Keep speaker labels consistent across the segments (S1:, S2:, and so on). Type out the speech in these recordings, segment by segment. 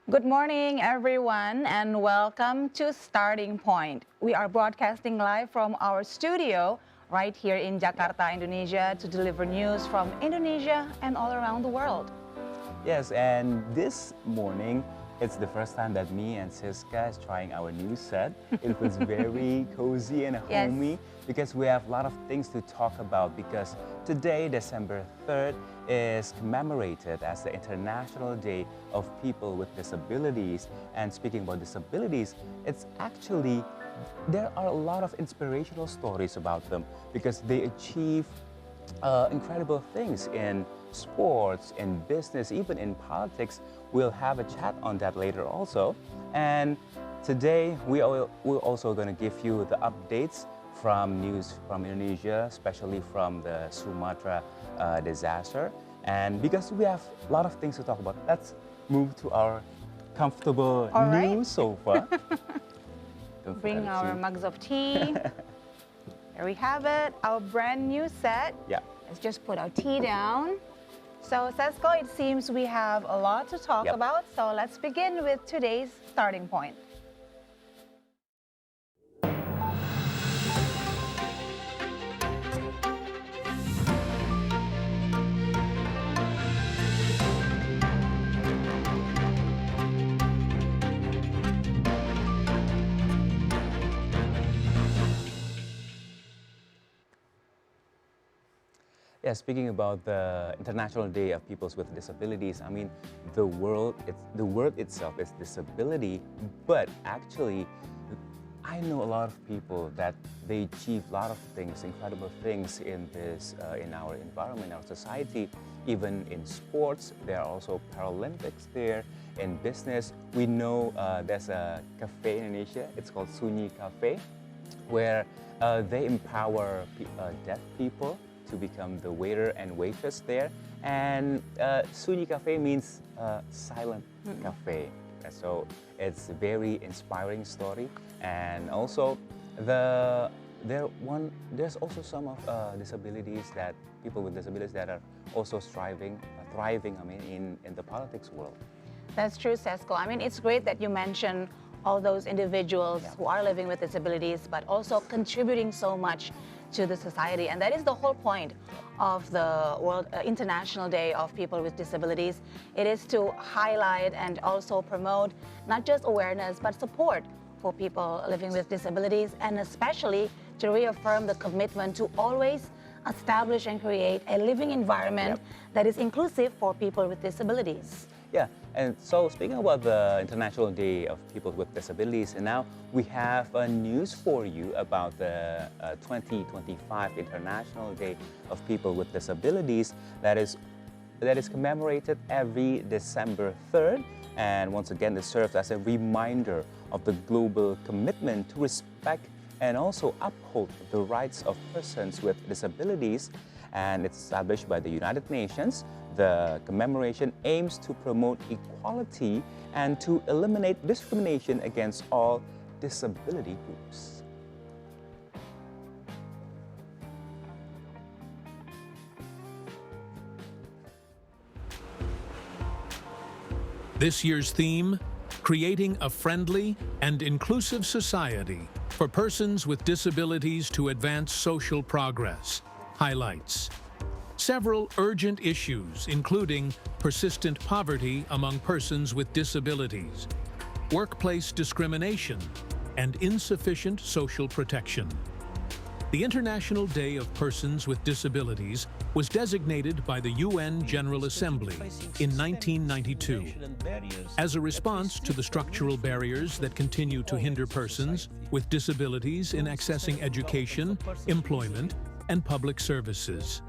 S1: Good morning, everyone, and welcome to Starting Point. We are broadcasting live from our studio right here in Jakarta, Indonesia, to deliver news from Indonesia and all around the world.
S2: Yes, and this morning, it's the first time that me and Siska is trying our new set. It was very cozy and
S1: Yes.
S2: homey because we have a lot of things to talk about because today, December 3rd, is commemorated as the International Day of People with Disabilities. And speaking about disabilities, it's actually, there are a lot of inspirational stories about them because they achieve incredible things in sports, in business, even in politics. We'll have a chat on that later also. And today we're also going to give you the updates from news from Indonesia, especially from the Sumatra disaster. And because we have a lot of things to talk about, let's move to our comfortable
S1: All
S2: new
S1: right.
S2: sofa.
S1: Bring our mugs of tea. There we have it, our brand new set.
S2: Yeah.
S1: Let's just put our tea down. So, Sesko, it seems we have a lot to talk
S2: Yep.
S1: about. So let's begin with today's starting point.
S2: Yeah, speaking about the International Day of People with Disabilities, I mean, the word itself is disability, but actually, I know a lot of people that they achieve a lot of things, incredible things in this, in our environment, our society, even in sports. There are also Paralympics there. In business, we know there's a cafe in Indonesia. It's called Sunyi Cafe, where they empower deaf people to become the waiter and waitress there. And Sunyi Cafe means silent cafe. And so it's a very inspiring story. And also there's also some of disabilities that people with disabilities that are also thriving, I mean, in the politics world.
S1: That's true, Sesko. I mean, it's great that you mentioned all those individuals who are living with disabilities, but also contributing so much to the society. And that is the whole point of the International Day of People with Disabilities. It is to highlight and also promote not just awareness, but support for people living with disabilities, and especially to reaffirm the commitment to always establish and create a living environment that is inclusive for people with disabilities.
S2: Yeah, and so speaking about the International Day of People with Disabilities, and now we have news for you about the 2025 International Day of People with Disabilities that is commemorated every December 3rd. And once again, this serves as a reminder of the global commitment to respect and also uphold the rights of persons with disabilities. And it's established by the United Nations. The commemoration aims to promote equality and to eliminate discrimination against all disability groups.
S3: This year's theme, creating a friendly and inclusive society for persons with disabilities to advance social progress, highlights several urgent issues, including persistent poverty among persons with disabilities, workplace discrimination, and insufficient social protection. The International Day of Persons with Disabilities was designated by the UN General Assembly in 1992 as a response to the structural barriers that continue to hinder persons with disabilities in accessing education, employment, and public services.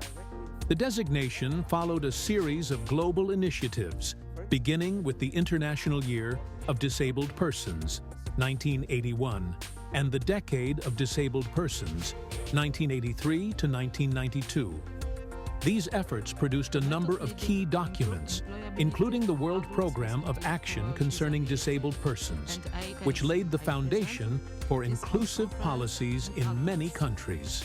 S3: The designation followed a series of global initiatives, beginning with the International Year of Disabled Persons, 1981, and the Decade of Disabled Persons, 1983 to 1992. These efforts produced a number of key documents, including the World Program of Action Concerning Disabled Persons, which laid the foundation for inclusive policies in many countries.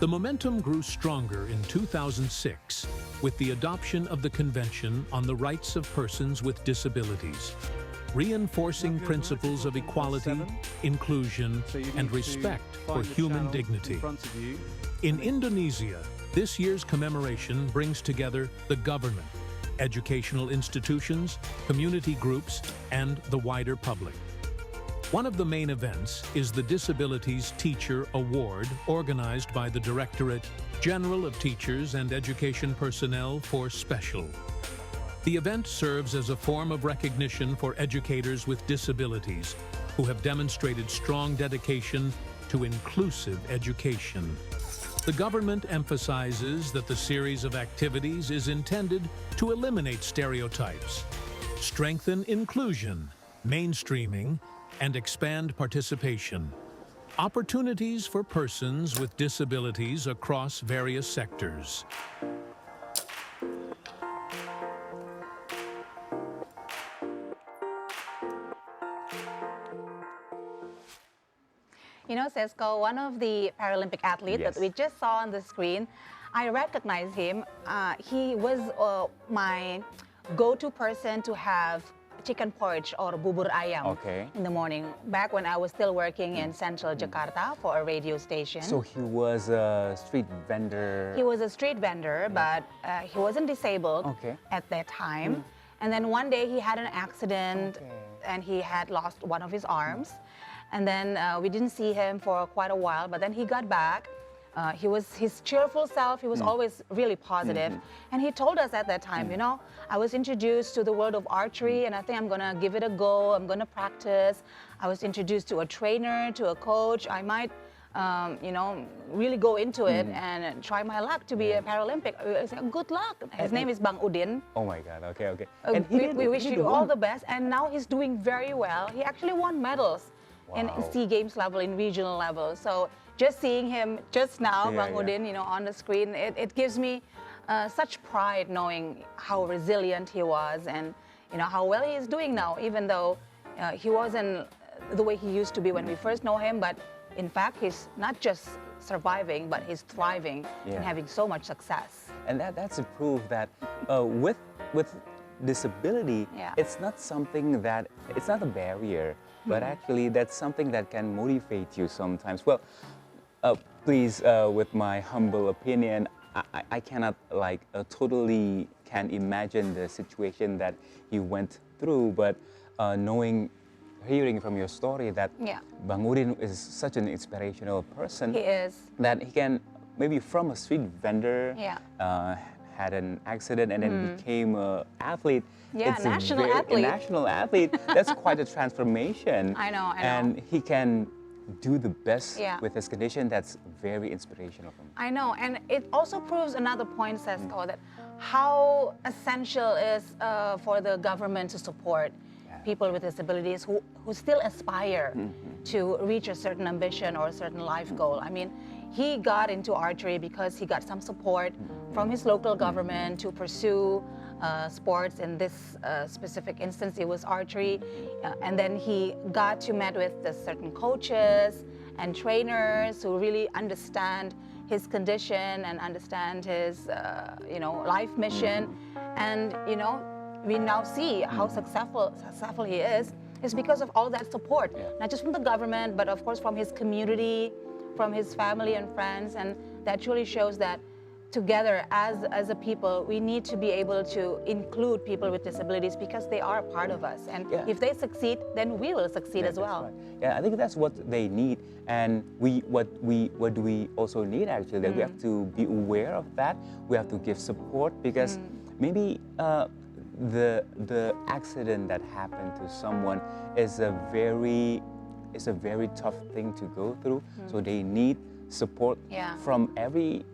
S3: The momentum grew stronger in 2006 with the adoption of the Convention on the Rights of Persons with Disabilities, reinforcing principles of equality, inclusion, and respect for human dignity. In Indonesia, this year's commemoration brings together the government, educational institutions, community groups, and the wider public. One of the main events is the Disabilities Teacher Award organized by the Directorate General of Teachers and Education Personnel for Special. The event serves as a form of recognition for educators with disabilities who have demonstrated strong dedication to inclusive education. The government emphasizes that the series of activities is intended to eliminate stereotypes, strengthen inclusion, mainstreaming, and expand participation. Opportunities for persons with disabilities across various sectors.
S1: You know, Sesko, one of the Paralympic athletes
S2: Yes.
S1: that we just saw on the screen, I recognize him. He was my go-to person to have chicken porridge or bubur ayam
S2: Okay.
S1: in the morning, back when I was still working in Central Jakarta for a radio station.
S2: So he was a street vendor.
S1: He was a street vendor, but he wasn't disabled
S2: Okay.
S1: at that time. And then one day he had an accident and he had lost one of his arms. And then we didn't see him for quite a while, but then he got back. He was his cheerful self. He was always really positive. And he told us at that time, you know, I was introduced to the world of archery and I think I'm gonna give it a go. I'm gonna practice. I was introduced to a trainer, to a coach. I might, you know, really go into it and try my luck to be a Paralympic. I said, good luck. His name is Bang Udin.
S2: Oh my God, okay, okay.
S1: We wish
S2: he
S1: you all the best. And now he's doing very well. He actually won medals in
S2: Wow.
S1: SEA Games level, in regional level. So just seeing him just now,
S2: Yeah,
S1: Bang
S2: yeah.
S1: Udin, you know, on the screen, it gives me such pride knowing how resilient he was and, you know, how well he is doing now, even though he wasn't the way he used to be when we first know him. But in fact, he's not just surviving, but he's thriving
S2: Yeah.
S1: and having so much success.
S2: And that's a proof that with disability,
S1: Yeah.
S2: it's not something that, it's not a barrier, but actually that's something that can motivate you sometimes. Well, please, with my humble opinion, I cannot like totally can imagine the situation that you went through, but hearing from your story that
S1: Yeah.
S2: Bang Udin is such an inspirational person.
S1: He is.
S2: That he can maybe from a street vendor
S1: Yeah.
S2: had an accident and then became an athlete.
S1: Yeah,
S2: It's
S1: national
S2: a
S1: athlete.
S2: national athlete. That's quite a transformation.
S1: I know.
S2: And he can do the best
S1: Yeah.
S2: with his condition. That's very inspirational for me.
S1: I know, and it also proves another point, Sesko, that how essential is for the government to support people with disabilities who still aspire to reach a certain ambition or a certain life goal. I mean, he got into archery because he got some support from his local government to pursue sports. In this specific instance, it was archery. And then he got to meet with the certain coaches and trainers who really understand his condition and understand his, life mission. And, we now see how successful he is because of all that support, not just from the government, but of course from his community, from his family and friends. And that truly shows that together as a people, we need to be able to include people with disabilities because they are a part of us. And if they succeed, then we will succeed as well.
S2: Right. Yeah, I think that's what they need. And what do we also need actually? That we have to be aware of that. We have to give support because maybe the accident that happened to someone is a very tough thing to go through. So they need support from every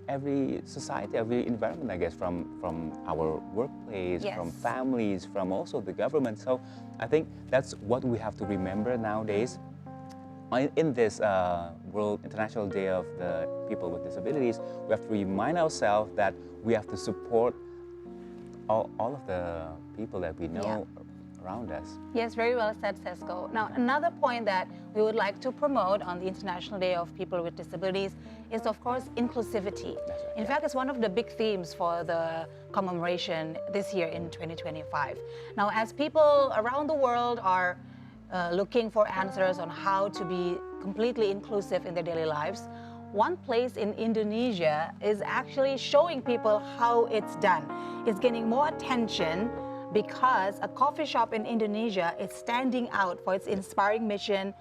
S2: society, every environment, I guess, from our workplace, from families, from also the government. So I think that's what we have to remember nowadays. In this World International Day of the People with Disabilities, we have to remind ourselves that we have to support all of the people that we know around us.
S1: Yes, very well said, Sesko. Now, another point that we would like to promote on the International Day of People with Disabilities is, of course, inclusivity.
S2: That's right.
S1: In fact, it's one of the big themes for the commemoration this year in 2025. Now, as people around the world are looking for answers on how to be completely inclusive in their daily lives, one place in Indonesia is actually showing people how it's done. It's getting more attention because a coffee shop in Indonesia is standing out for its inspiring mission.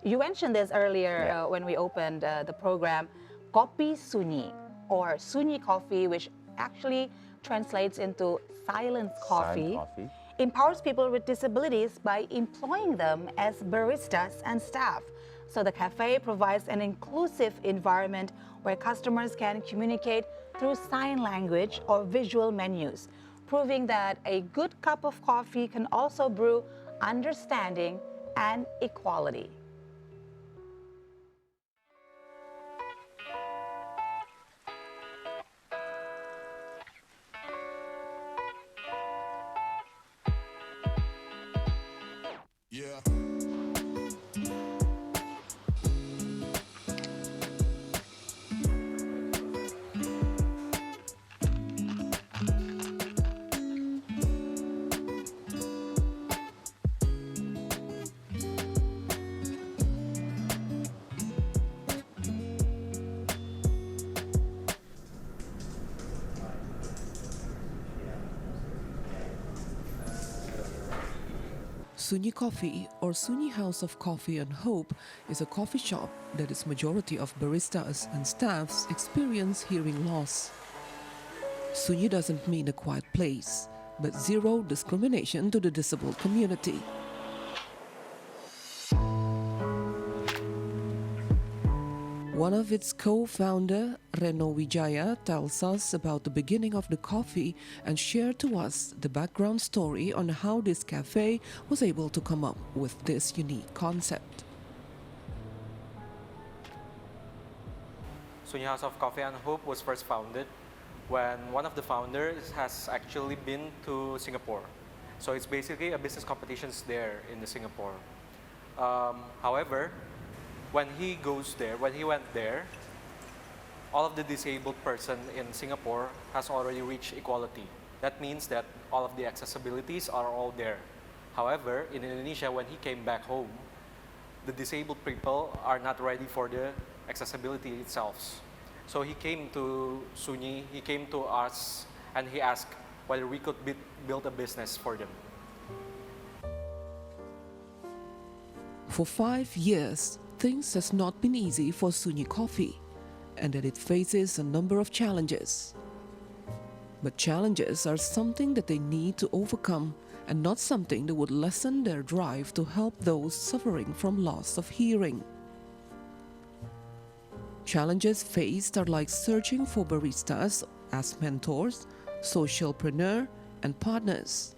S1: You mentioned this earlier when we opened the program, Kopi Sunyi, or Sunyi Coffee, which actually translates into silent coffee.
S2: Silent coffee.
S1: Empowers people with disabilities by employing them as baristas and staff. So the cafe provides an inclusive environment where customers can communicate through sign language or visual menus, proving that a good cup of coffee can also brew understanding and equality.
S4: Yeah.
S5: Sunyi Coffee, or Sunyi House of Coffee and Hope, is a coffee shop that its majority of baristas and staffs experience hearing loss. Sunyi doesn't mean a quiet place, but zero discrimination to the disabled community. One of its co-founder, Reno Wijaya, tells us about the beginning of the coffee and shared to us the background story on how this cafe was able to come up with this unique concept.
S6: Sunyi House of Coffee and Hope was first founded when one of the founders has actually been to Singapore. So it's basically a business competitions there in Singapore. However, when he went there, all of the disabled person in Singapore has already reached equality. That means that all of the accessibilities are all there. However, in Indonesia, when he came back home, the disabled people are not ready for the accessibility itself. So he came to Sunyi, he came to us, and he asked whether we could build a business for them.
S5: For 5 years, things has not been easy for Sunyi Coffee, and that it faces a number of challenges. But challenges are something that they need to overcome and not something that would lessen their drive to help those suffering from loss of hearing. Challenges faced are like searching for baristas as mentors, socialpreneur, and partners.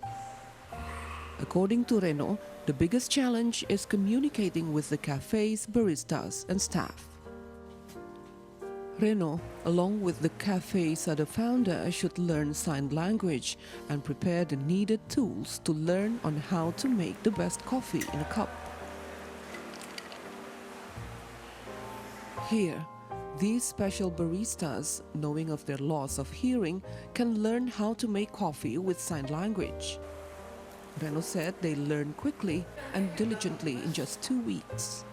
S5: According to Reno, the biggest challenge is communicating with the cafe's baristas and staff. Reno, along with the cafe's other founder, should learn sign language and prepare the needed tools to learn on how to make the best coffee in a cup. Here, these special baristas, knowing of their loss of hearing, can learn how to make coffee with sign language. Reno said they learn quickly and diligently in just 2 weeks.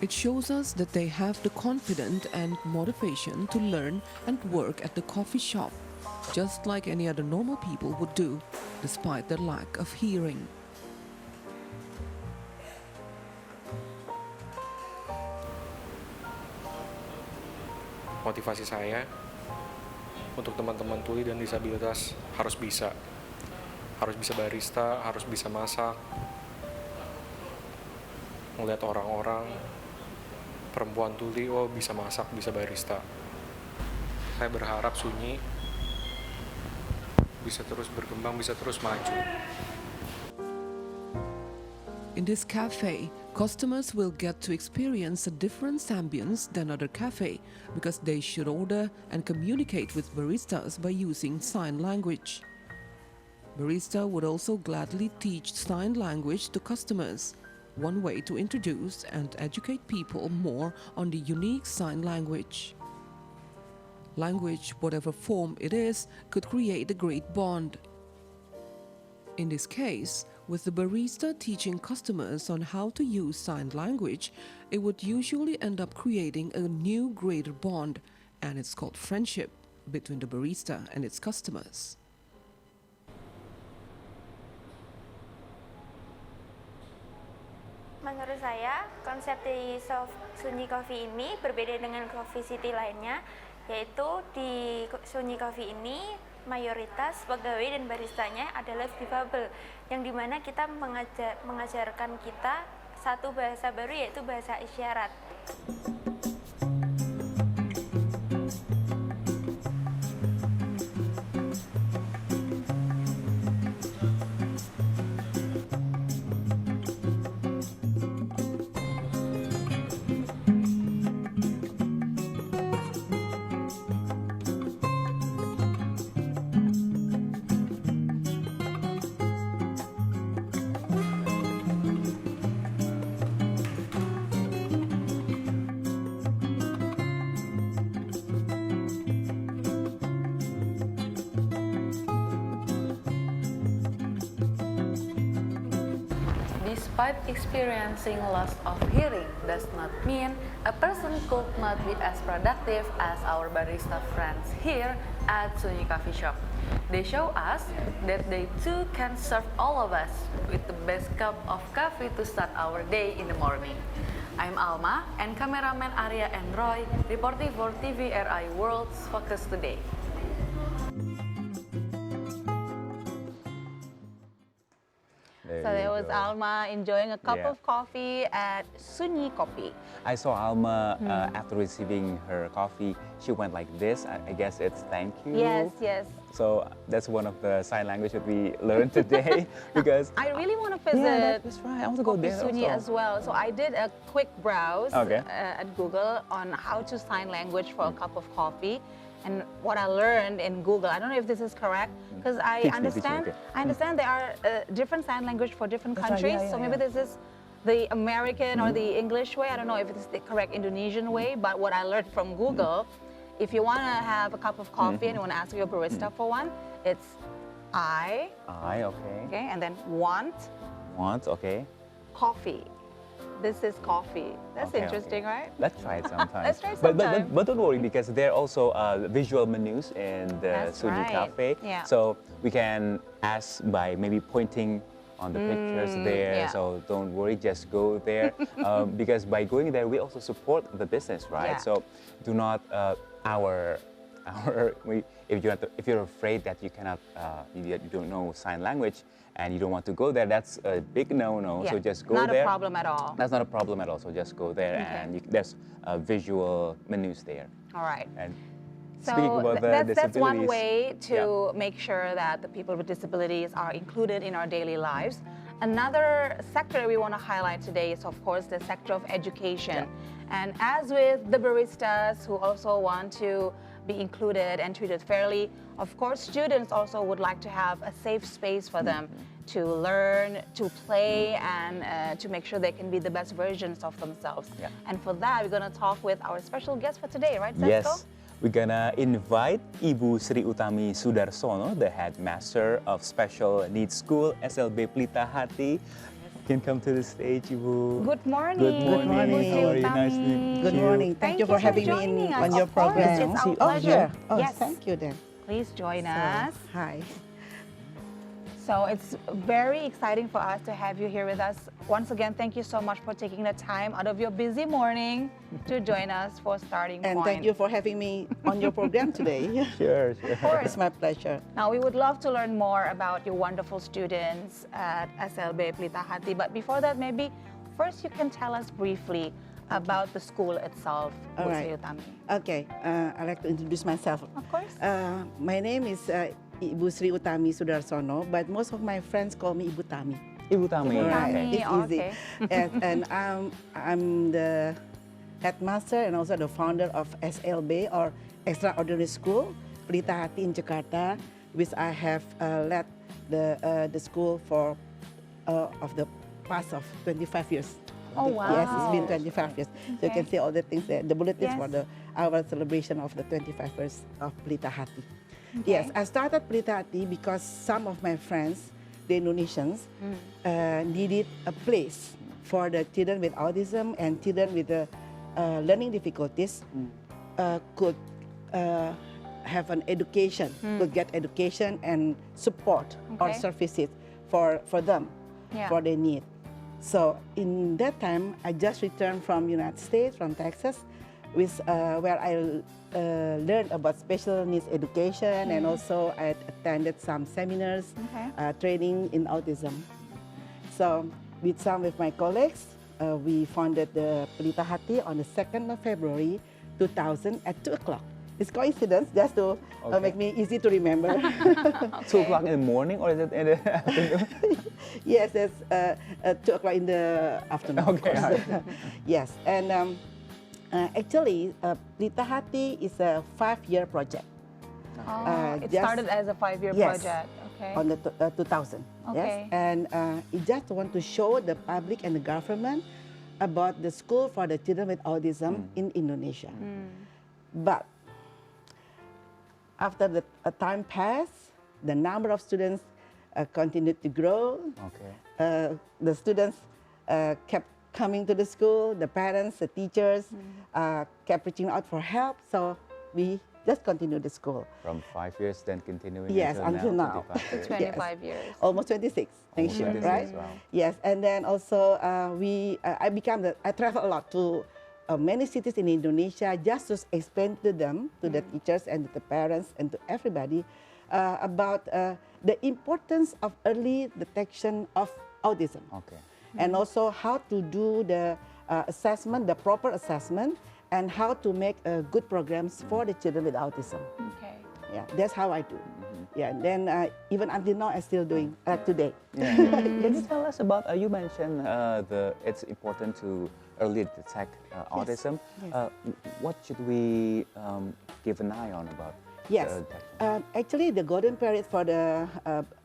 S5: It shows us that they have the confidence and motivation to learn and work at the coffee shop, just like any other normal people would do, despite their lack of hearing.
S6: Motivasi saya untuk teman-teman tuli dan disabilitas harus bisa barista, harus bisa masak, melihat orang-orang perempuan tuli, oh bisa masak, bisa barista. Saya berharap Sunyi bisa terus berkembang, bisa terus maju.
S5: In this cafe, customers will get to experience a different ambience than other cafe because they should order and communicate with baristas by using sign language. Barista would also gladly teach sign language to customers, one way to introduce and educate people more on the unique sign language. Language, whatever form it is, could create a great bond. In this case, with the barista teaching customers on how to use sign language, it would usually end up creating a new greater bond, and it's called friendship between the barista and its customers.
S7: Menurut saya, konsep dari Sunyi Coffee ini berbeda dengan Coffee City lainnya, yaitu di Sunyi Coffee ini mayoritas pegawai dan baristanya adalah difabel, yang dimana kita mengajarkan kita satu bahasa baru, yaitu bahasa isyarat.
S8: Despite experiencing loss of hearing does not mean a person could not be as productive as our barista friends here at Sunyi Coffee Shop. They show us that they too can serve all of us with the best cup of coffee to start our day in the morning. I'm Alma and cameraman Arya and Roy reporting for TVRI World's Focus today.
S1: So there was
S2: go.
S1: Alma enjoying a cup
S2: Yeah.
S1: of coffee at Sunyi Coffee.
S2: I saw Alma after receiving her coffee. She went like this. I guess it's thank you.
S1: Yes, yes.
S2: So that's one of the sign language that we learned today because
S1: I really want to visit
S2: yeah, that's right. I want to go
S1: Coffee
S2: there
S1: Sunyi
S2: also.
S1: as well. So I did a quick browse
S2: Okay.
S1: at Google on how to sign language for a cup of coffee. And what I learned in Google, I don't know if this is correct, because I
S2: Teach me,
S1: understand,
S2: okay.
S1: I understand there are different sign language for different
S2: That's right,
S1: countries.
S2: yeah,
S1: So
S2: yeah,
S1: maybe
S2: yeah.
S1: this is the American or the English way. I don't know if it's the correct Indonesian way, but what I learned from Google, if you want to have a cup of coffee and you want to ask your barista for one, it's I,
S2: Okay.
S1: okay, and then want
S2: Want, okay.
S1: coffee. This is coffee. That's
S2: Okay,
S1: interesting,
S2: okay.
S1: right?
S2: Let's try it sometime.
S1: Let's try
S2: But
S1: sometime.
S2: don't worry because there are also visual menus in the
S1: That's
S2: Sunyi
S1: right.
S2: Cafe.
S1: Yeah.
S2: So we can ask by maybe pointing on the pictures there.
S1: yeah.
S2: So don't worry, just go there. Because by going there, we also support the business, right?
S1: Yeah.
S2: So do not if you're afraid that you cannot you don't know sign language and you don't want to go there, that's a big no-no. So
S1: Yeah.
S2: just go
S1: Not
S2: there.
S1: a problem at all.
S2: That's not a problem at all. So just go there
S1: Okay.
S2: and there's visual menus there.
S1: All right.
S2: And
S1: So
S2: speaking about the
S1: that's one
S2: disabilities,
S1: way to make sure that the people with disabilities are included in our daily lives. Another sector we want to highlight today is, of course, the sector of education. And as with the baristas who also want to be included and treated fairly, of course, students also would like to have a safe space for them to learn, to play, and to make sure they can be the best versions of themselves.
S2: Yeah.
S1: And for that, we're going to talk with our special guest for today, right, Sesko?
S2: Yes, we're gonna invite Ibu Sri Utami Sudarsono, the headmaster of Special Needs School SLB Pelita Hati. You can come to the stage, Ibu.
S1: Good morning.
S2: Good morning.
S1: Ibu Sri
S2: How are you? Nice to
S1: Utami.
S2: meet
S9: Good
S2: you.
S9: morning. Thank you for having me
S1: joining us.
S9: on your
S1: Of course,
S9: program.
S1: it's our
S9: Oh,
S1: pleasure.
S9: here. Oh,
S1: Yes.
S9: thank you then.
S1: Please join
S9: So,
S1: us.
S9: hi.
S1: So it's very exciting for us to have you here with us. Once again, thank you so much for taking the time out of your busy morning to join us for Starting
S9: And
S1: Point.
S9: thank you for having me on your program today.
S2: Sure.
S9: It's my pleasure.
S1: Now, we would love to learn more about your wonderful students at SLB Pelita Hati. But before that, maybe first you can tell us briefly about the school itself,
S9: All
S1: Bu Sri
S9: right.
S1: Utami.
S9: Okay, I'd like to introduce myself.
S1: Of course.
S9: My name is Ibu Sri Utami Sudarsono, but most of my friends call me Ibu Tami.
S2: Ibu Tami.
S1: Ibu
S9: Right,
S1: Tami.
S9: it's
S1: Oh,
S9: easy.
S1: okay.
S9: And I'm the headmaster and also the founder of SLB, or Extraordinary School Pelita Hati in Jakarta, which I have led the school for of the past of 25 years.
S1: Oh,
S9: Yes, it's been
S1: wow.
S9: 25 years. So you
S1: Okay.
S9: can see all the things there, the bulletins
S1: Yes.
S9: for our celebration of the 25 years of Pelita Hati.
S1: Okay.
S9: Yes, I started Pelita Hati because some of my friends, the Indonesians, needed a place for the children with autism and children with learning difficulties could have an education, could get education and support or
S1: Okay.
S9: services for them,
S1: Yeah.
S9: for their need. So in that time, I just returned from United States, from Texas, where I learned about special needs education, and also I attended some seminars,
S1: Okay.
S9: training in autism. So with some of my colleagues, we founded the Pelita Hati on the 2nd of February, 2000 at 2 o'clock. It's coincidence, just to make me easy to remember.
S2: 2 o'clock in the morning, or is it in the afternoon?
S9: Yes, it's 2 o'clock in the afternoon. of
S2: Okay,
S9: course. Yes, and actually, Pelita Hati is a 5-year project.
S1: Oh, it
S9: just-
S1: started as a 5-year
S9: Yes.
S1: project. Okay.
S9: On the 2000.
S1: Okay.
S9: Yes, and it just want to show the public and the government about the school for the children with autism in Indonesia. But after the time passed, the number of students continued to grow.
S2: Okay.
S9: The students kept coming to the school. The parents, the teachers kept reaching out for help. So we just continued the school.
S2: From 5 years, then continuing
S9: Yes, until now.
S2: 25 years.
S1: 25 years.
S9: Almost 26 next year,
S2: 26,
S9: right?
S2: wow.
S9: Yes, and then also I travel a lot to many cities in Indonesia just to explain to them, to the teachers and to the parents and to everybody about the importance of early detection of autism.
S2: Okay.
S9: And also how to do the assessment, the proper assessment, and how to make good programs for the children with autism.
S1: Okay.
S9: Yeah, that's how I do. Yeah, and then even until now, I'm still doing today.
S2: Yeah. Can you tell us about, you mentioned it's important to early detect autism.
S9: Yes.
S2: What should we give an eye on about
S9: Yes,
S2: detection?
S9: actually the golden period for the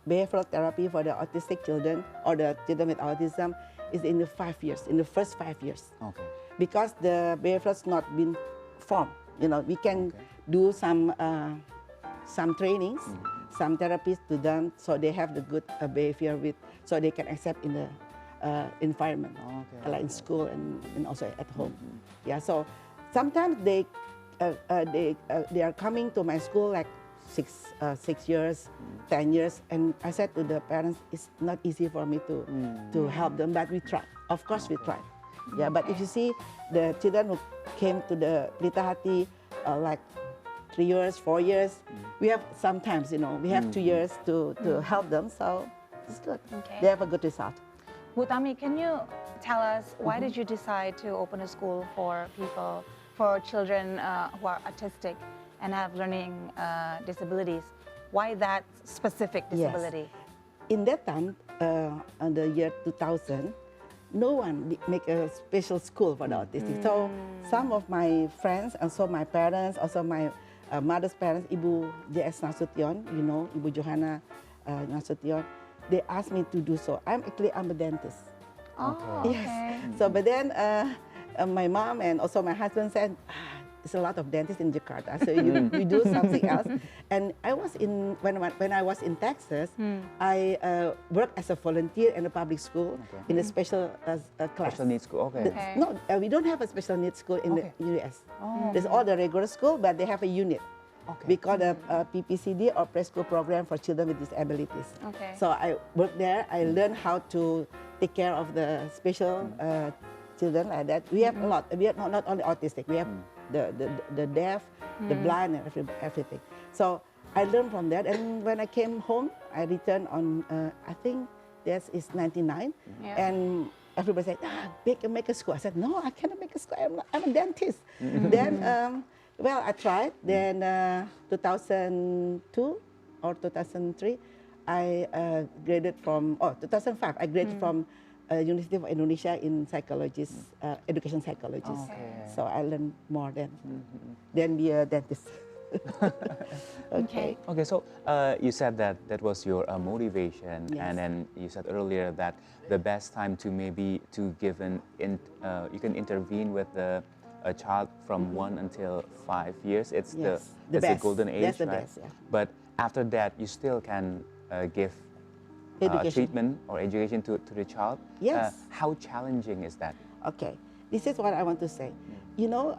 S9: behavioral therapy for the autistic children or the children with autism is in the 5 years, in the first 5 years.
S2: Okay.
S9: Because the behavior has not been formed. You know, we can do some trainings, some therapies to them, so they have the good behavior so they can accept in the environment, like in school and also at home. Yeah, so sometimes they are coming to my school like 6 years, 10 years, and I said to the parents, it's not easy for me to help them, but we try. Of course, we try. Yeah, but if you see the children who came to the Pelita Hati like 3 years, 4 years, we have sometimes, we have 2 years to help them, so it's good.
S1: Okay.
S9: They have a good result.
S1: Butami, can you tell us why did you decide to open a school for children who are autistic and have learning disabilities? Why that specific disability?
S9: Yes. In that time, in the year 2000, no one make a special school for the autistic. So some of my friends, also my parents, also my mother's parents, Ibu J.S. Nasution, Ibu Johanna Nasution, they asked me to do so. I'm a dentist.
S1: Oh,
S9: Yes.
S1: okay.
S9: So, but then my mom and also my husband said, there's a lot of dentists in Jakarta, so you do something else. And I was when I was in Texas, I worked as a volunteer in a public school in a special class.
S2: Special needs school, okay.
S1: Okay.
S9: No, we don't have a special needs school in
S2: Okay.
S9: the U.S.
S1: Oh.
S9: There's all the regular school, but they have a unit.
S2: Okay.
S9: We call it a PPCD or preschool program for children with disabilities.
S1: Okay.
S9: So I worked there. I learned how to take care of the special children like that. We have a lot. We have not only autistic. We have the deaf, the blind, and everything. So I learned from that. And when I came home, I returned on I think this is 99,
S1: Yeah.
S9: and everybody said, make a school. I said, no, I cannot make a school. I'm a dentist. Then. Well, I tried. Then 2002 or 2003, I graded from, 2005, I graded from University of Indonesia in education psychologist.
S2: Okay.
S9: So I learned more than be a dentist. Okay.
S2: Okay, so you said that that was your motivation,
S9: Yes.
S2: and then you said earlier that the best time to maybe to give you can intervene with a child from 1 until 5 years. It's
S9: Yes,
S2: the
S9: the best.
S2: golden age,
S9: That's the
S2: right?
S9: best, yeah.
S2: But after that, you still can give
S9: Education.
S2: treatment or education to the child.
S9: Yes.
S2: How challenging is that?
S9: Okay, this is what I want to say. You know,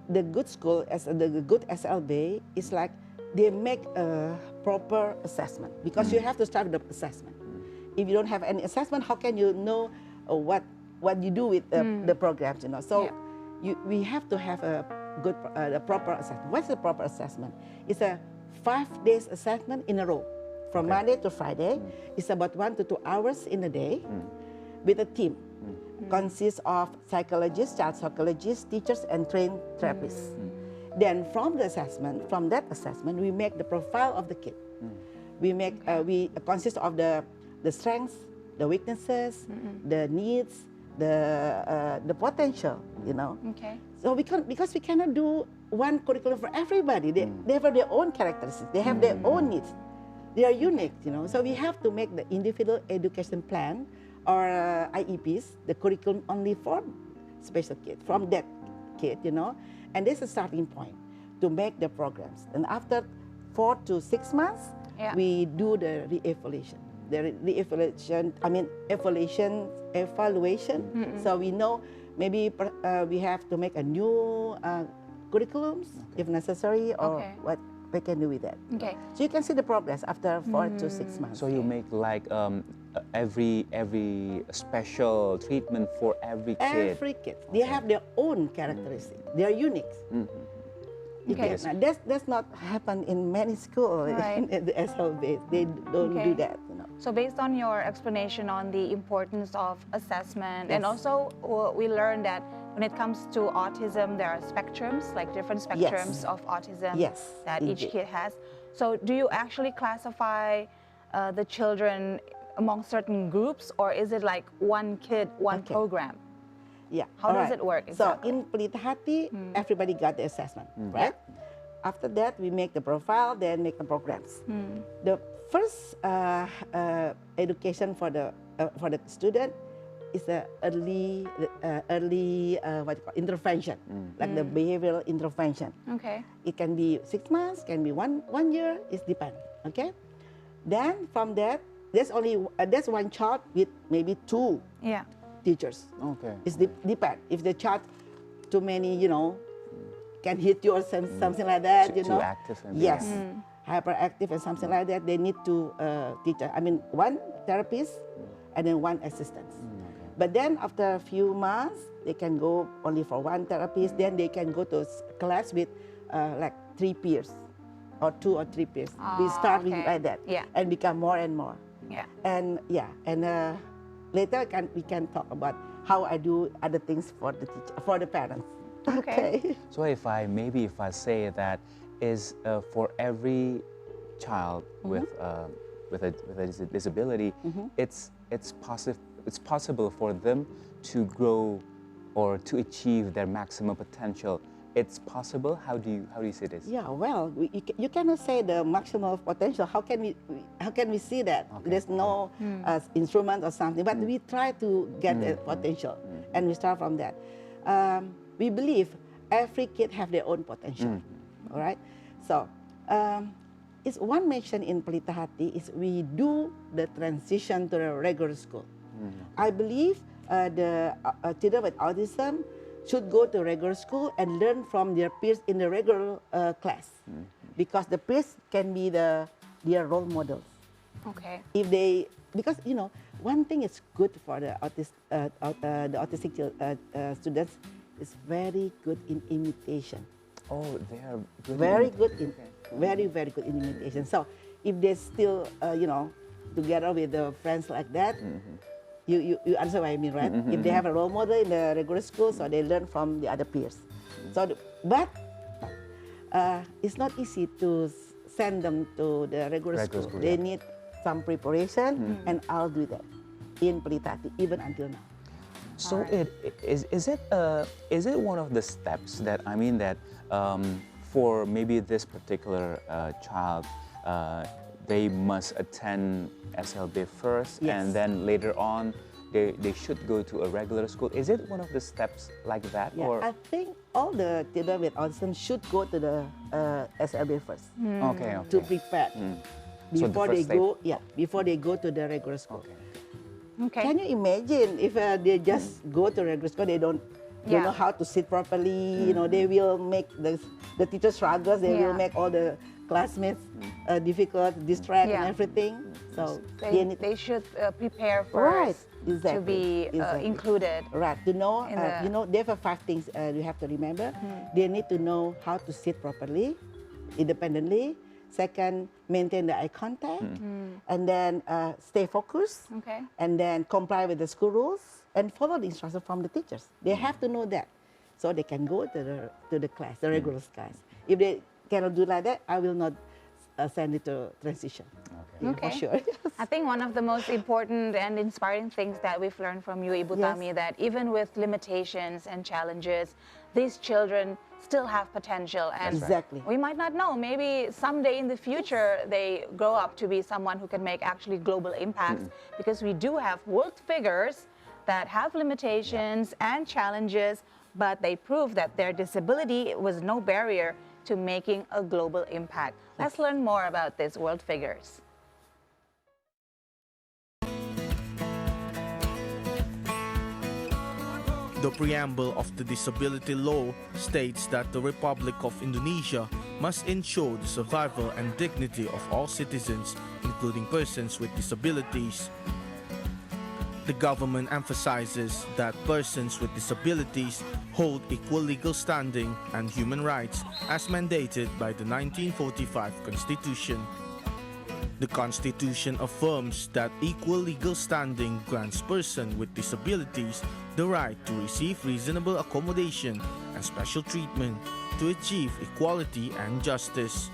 S9: the good school, as the good SLB, is like they make a proper assessment because you have to start with the assessment. If you don't have any assessment, how can you know what you do with the programs? You know, so we have to have a good, a proper assessment. What's the proper assessment? It's a 5 days assessment in a row, from Monday to Friday. It's about 1 to 2 hours in a day, with a team. Consists of psychologists, child psychologists, teachers, and trained therapists. Then from that assessment, we make the profile of the kid. We consist of the strengths, the weaknesses, the needs, the potential. You know.
S1: Okay.
S9: So because we cannot do one curriculum for everybody. They have their own characteristics. They have their own needs. They are unique. You know. So we have to make the individual education plan, or IEPs, the curriculum only for special kids, from that kid, you know. And this is a starting point to make the programs. And after 4 to 6 months, we do the re-evaluation. Evaluation. So we know maybe we have to make a new curriculums if necessary, or what we can do with that.
S1: Okay.
S9: So you can see the progress after 4 to 6 months.
S2: So you make like every special treatment for every kid.
S9: Every kid, they have their own characteristics. They are unique.
S1: Okay.
S9: Now, that's not happen in many schools
S1: Right.
S9: in the SLB. They don't do that. You know.
S1: So based on your explanation on the importance of assessment, and
S9: Yes.
S1: also we learned that when it comes to autism, there are spectrums, like different spectrums of autism
S9: Yes,
S1: that each
S9: indeed.
S1: kid has. So do you actually classify the children among certain groups, or is it like one kid, one
S9: Okay.
S1: program?
S9: Yeah.
S1: How
S9: all
S1: does
S9: right.
S1: it work
S9: So
S1: exactly?
S9: in Pelita Hati, everybody got the assessment, right? After that, we make the profile, then make the programs. The first education for the student is the early intervention, like the behavioral intervention.
S1: Okay.
S9: It can be 6 months, can be one year. It depends. Okay. Then from that, there's one child with maybe 2
S1: Yeah.
S9: teachers.
S2: Okay.
S9: It's depend. If the child too many, you know, can hit you or something like that, you
S2: Too
S9: know.
S2: active and
S9: Yes. Hyperactive and something like that. They need to teacher. I mean, one therapist and then one assistant. But then after a few months, they can go only for one therapist. Then they can go to class with like 3 peers, or 2 or 3 peers. We start with
S1: okay.
S9: like that, and become more and more.
S1: Yeah.
S9: And later we can talk about how I do other things for the teacher, for the parents.
S1: Okay.
S2: So if I say that is for every child with a disability, it's possible for them to grow or to achieve their maximum potential. It's possible. How do you see this?
S9: Yeah, well, you cannot say the maximum potential. How can we see that? There's no instrument or something, but we try to get the potential, and we start from that. We believe every kid have their own potential. All right, so it's one mention in Pelita Hati is we do the transition to the regular school. I believe the children with autism should go to regular school and learn from their peers in the regular class, because the peers can be their role models.
S1: Okay.
S9: Because you know, one thing is good for the autistic students is very good in imitation.
S2: Oh, they are good.
S9: Very good in very good in imitation. So if they still together with the friends like that. You understand what I mean, right? If they have a role model in the regular school, so they learn from the other peers. So, but it's not easy to send them to the regular school. They need some preparation, and I'll do that in Pelita Hati even until now.
S2: So is it one of the steps that for maybe this particular child, they must attend SLB first,
S9: Yes.
S2: and then later on, they should go to a regular school. Is it one of the steps like that?
S9: Yeah,
S2: Or
S9: I think all the children with autism should go to the SLB first
S2: okay,
S9: to
S2: okay.
S9: prepare
S2: So the
S9: before
S2: first
S9: they
S2: step-
S9: go. Yeah, before they go to the regular school.
S2: Okay.
S1: Okay.
S9: Can you imagine if they just go to regular school, they don't
S1: Yeah.
S9: know how to sit properly? You know, they will make the teacher struggles. They will
S1: Yeah.
S9: make all the classmates difficult, distract,
S1: Yeah.
S9: and everything. So they need
S1: They should prepare
S9: Right,
S1: first
S9: exactly,
S1: to be
S9: exactly.
S1: included.
S9: right to know.
S1: In the-
S9: You know, there are 5 things you have to remember. They need to know how to sit properly, independently. Second, maintain the eye contact, and then stay focused.
S1: Okay.
S9: And then comply with the school rules and follow the instructions from the teachers. They have to know that, so they can go to the class, the regular class. If they cannot do like that, I will not send it to transition. Yeah,
S1: Okay.
S9: for sure.
S1: I think one of the most important and inspiring things that we've learned from you, Ibu
S9: Yes.
S1: Tami, that even with limitations and challenges, these children still have potential. And
S9: Exactly.
S1: we might not know, maybe someday in the future they grow up to be someone who can make actually global impacts, because we do have world figures that have limitations and challenges, but they prove that their disability was no barrier to making a global impact. Let's learn more about these world figures.
S10: The preamble of the disability law states that the Republic of Indonesia must ensure the survival and dignity of all citizens, including persons with disabilities. The government emphasizes that persons with disabilities hold equal legal standing and human rights as mandated by the 1945 Constitution. The Constitution affirms that equal legal standing grants persons with disabilities the right to receive reasonable accommodation and special treatment to achieve equality and justice.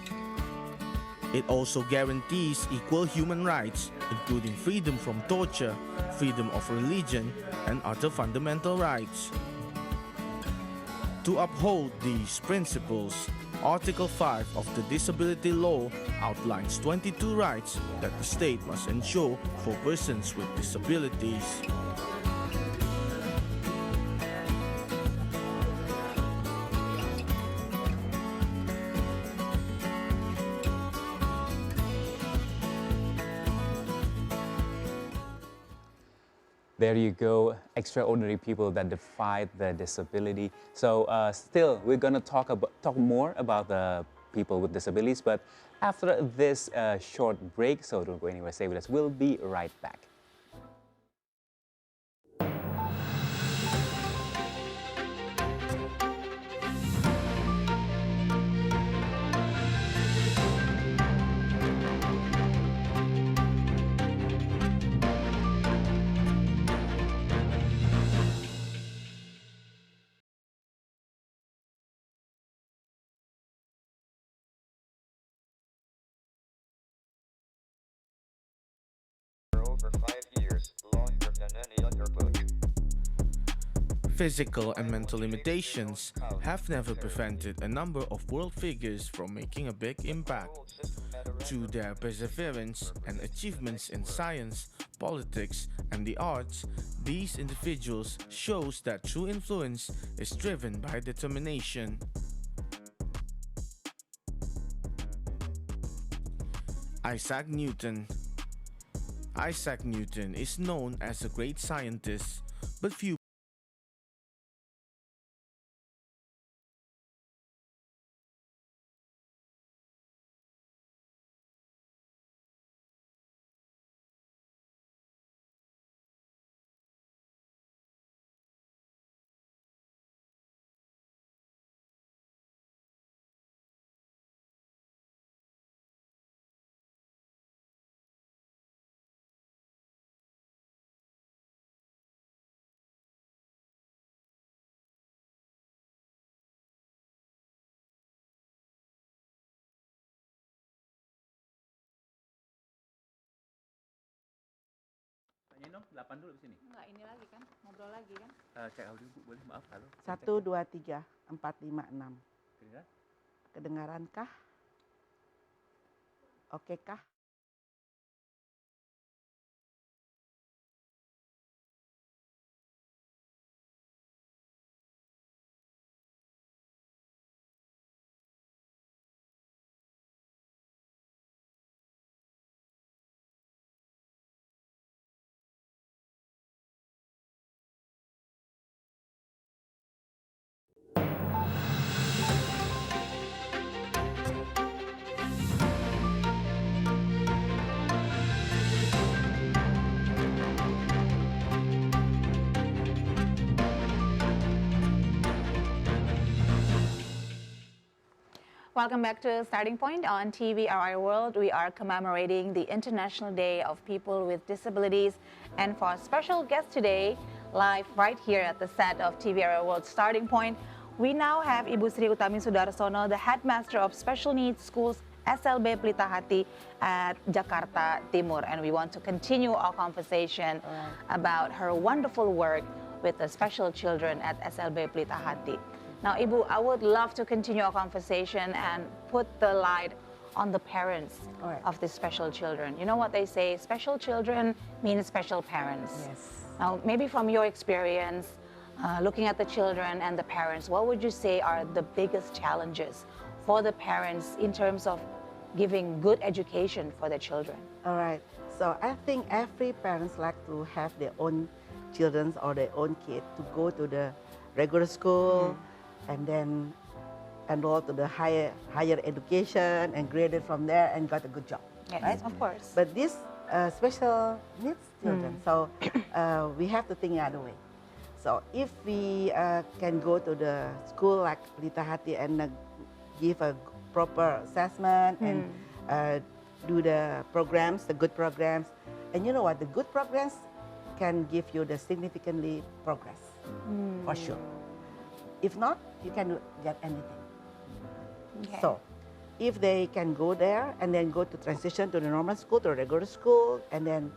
S10: It also guarantees equal human rights, including freedom from torture, freedom of religion, and other fundamental rights. To uphold these principles, Article 5 of the Disability Law outlines 22 rights that the state must ensure for persons with disabilities.
S2: There you go, extraordinary people that defied their disability. So still, we're gonna talk more about the people with disabilities, but after this short break, so don't go anywhere, stay with us. We'll be right back.
S11: For over 5 years, longer than any other book.
S10: Physical and mental limitations have never prevented a number of world figures from making a big impact. Through their perseverance and achievements in science, politics, and the arts, these individuals shows that true influence is driven by determination. Isaac Newton. Isaac Newton is known as a great scientist, but few
S2: Tanya dong, 8 dulu di sini.
S1: Enggak, ini lagi kan, ngobrol lagi kan.
S2: Cek audio Bu, boleh maaf halo.
S9: 1, 2, 3, 4, 5, 6.
S2: Kedengeran?
S9: Kedengaran kah? Oke kah?
S1: Welcome back to Starting Point on TVRI World. We are commemorating the International Day of People with Disabilities. And for our special guest today, live right here at the set of TVRI World Starting Point, we now have Ibu Sri Utami Sudarsono, the headmaster of Special Needs Schools SLB Pelita Hati at Jakarta Timur. And we want to continue our conversation about her wonderful work with the special children at SLB Pelita Hati. Now, Ibu, I would love to continue our conversation and put the light on the parents of these special children. You know what they say, special children mean special parents.
S9: Yes.
S1: Now, maybe from your experience, looking at the children and the parents, what would you say are the biggest challenges for the parents in terms of giving good education for their children?
S9: All right. So I think every parents like to have their own children or their own kid to go to the regular school and then enroll to the higher education and graded from there and got a good job.
S1: Yes,
S9: right?
S1: of course.
S9: But these special needs children, so we have to think the other way. So if we can go to the school like Pelita Hati and give a proper assessment and do the programs, the good programs, and you know what, the good programs can give you the significantly progress, for sure. If not, you can get anything.
S1: Okay.
S9: So, if they can go there and then go to transition to the normal school, to regular school, and then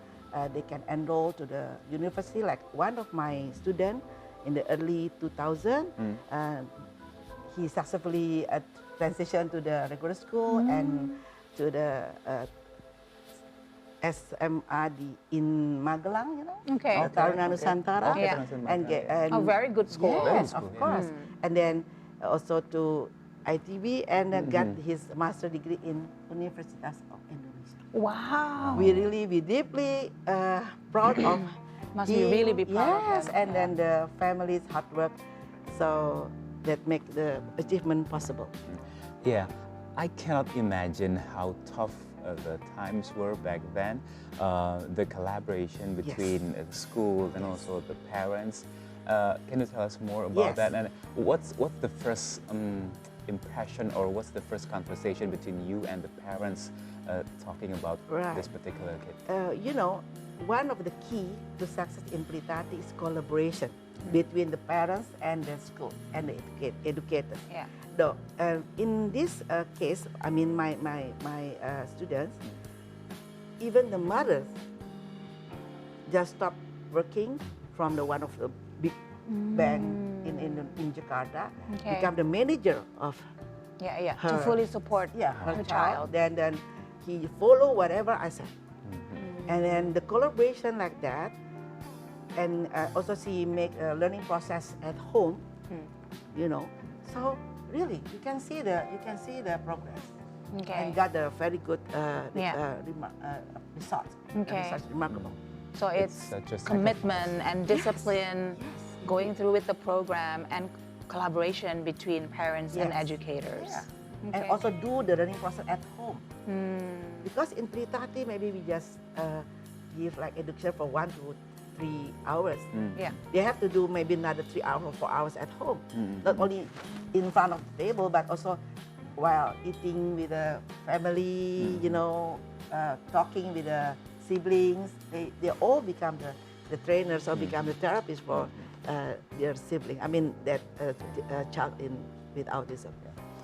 S9: they can enroll to the university, like one of my students in the early 2000, he successfully transitioned to the regular school and to the SMAD in Magelang, you know, Taruna Nusantara, and get
S1: a very good school.
S9: Yes, of course. And then also to ITB and then got his master degree in Universitas of Indonesia.
S1: Wow.
S9: We deeply proud of
S1: Must be really be proud
S9: yes,
S1: of him.
S9: and then the family's hard work, so that make the achievement possible.
S2: Yeah, I cannot imagine how tough the times were back then. The collaboration between the schools and also the parents. Can you tell us more about that? And what's the first impression, or what's the first conversation between you and the parents talking about this particular kid?
S9: You know, one of the key to success in Pelita Hati is collaboration between the parents and the school and the educators.
S1: Yeah.
S9: Though in this case, I mean my students, even the mothers just stopped working from the one of the big bank in Jakarta, become the manager of her,
S1: to fully support
S9: her
S1: the
S9: child. Then he follow whatever I said, and then the collaboration like that, and also she make a learning process at home, you know. So really, you can see the progress, and got a very good result. Such remarkable.
S1: So it's commitment and discipline, going through with the program, and collaboration between parents and educators.
S9: And also do the learning process at home. Because in Pelita Hati, maybe we just give like education for 1 to 3 hours. They have to do maybe another 3 hours or 4 hours at home. Not only in front of the table, but also while eating with the family, you know, talking with the siblings. They all become the trainers or become the therapists for their sibling. I mean, that child with autism.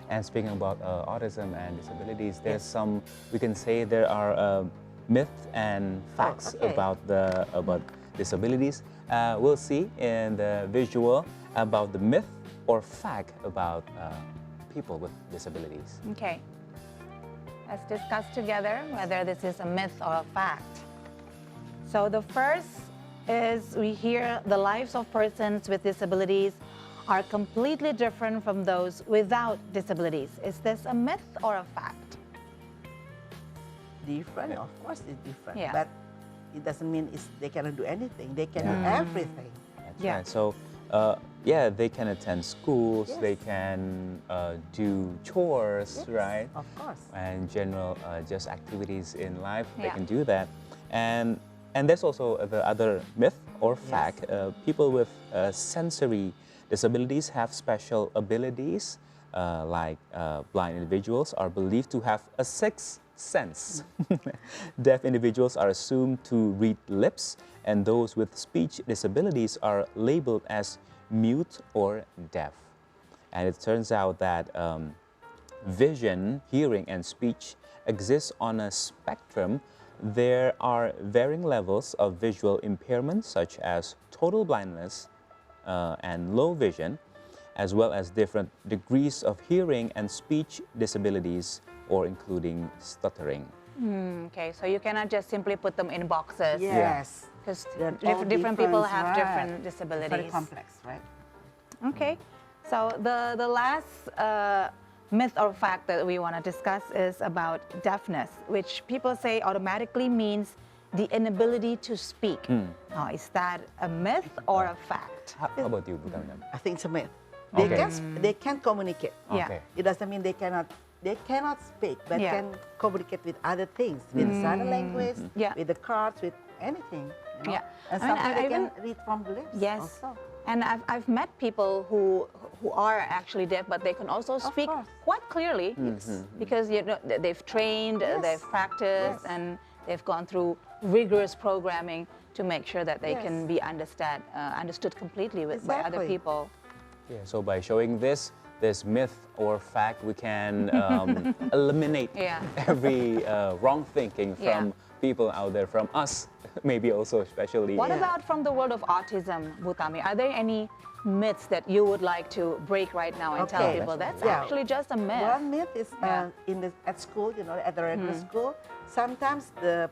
S2: And speaking about autism and disabilities, there's some, we can say there are myths and facts about disabilities. We'll see in the visual about the myth or fact about people with disabilities.
S1: Okay. Let's discuss together whether this is a myth or a fact. So the first is we hear the lives of persons with disabilities are completely different from those without disabilities. Is this a myth or a fact?
S9: Different, of course it's different.
S1: Yeah.
S9: But it doesn't mean they cannot do anything. They can do everything.
S2: That's
S1: Yeah.
S2: right. So, yeah, they can attend schools,
S9: Yes.
S2: they can do chores,
S9: Yes,
S2: right?
S9: Of course.
S2: And general just activities in life, they
S1: Yeah.
S2: can do that. And there's also the other myth or fact. People with sensory disabilities have special abilities, like blind individuals are believed to have a sixth sense. Deaf individuals are assumed to read lips, and those with speech disabilities are labeled as mute or deaf. And it turns out that vision, hearing, and speech exist on a spectrum. There are varying levels of visual impairment, such as total blindness and low vision, as well as different degrees of hearing and speech disabilities, or including stuttering.
S1: Okay, so you cannot just simply put them in boxes.
S9: Yes.
S1: Because
S9: They're all
S1: different people have
S9: right.
S1: different
S9: It's
S1: disabilities.
S9: very complex, right?
S1: Okay, so the last myth or fact that we want to discuss is about deafness, which people say automatically means the inability to speak. Now, is that a myth or a fact?
S2: How about you, Bu Kamyam?
S9: I think it's a myth.
S2: Okay.
S9: They can communicate.
S1: Yeah.
S2: Okay.
S9: It doesn't mean they cannot speak, but
S1: Yeah.
S9: can communicate with other things, with sign language,
S1: Yeah.
S9: with the cards, with anything. You know?
S1: Yeah.
S9: And
S1: I mean,
S9: sometimes
S1: I
S9: they can
S1: even-
S9: read from the lips.
S1: Yes.
S9: Also.
S1: And I've met people who are actually deaf, but they can also speak
S9: course.
S1: quite clearly because they've trained,
S9: Yes.
S1: they've practiced,
S9: Yes.
S1: and they've gone through rigorous programming to make sure that they can
S9: Yes.
S1: be understood completely by other
S9: Exactly.
S1: people.
S2: Yeah, so by showing this myth or fact, we can eliminate
S1: Yeah.
S2: every wrong thinking
S1: Yeah.
S2: from people out there, from us, maybe also especially.
S1: What
S9: Yeah.
S1: about from the world of autism, Bhutami? Are there any myths that you would like to break right now and tell
S9: Okay.
S1: people that's
S9: Yeah.
S1: actually just a myth?
S9: One myth is
S1: Yeah.
S9: at school, at the regular school. Sometimes the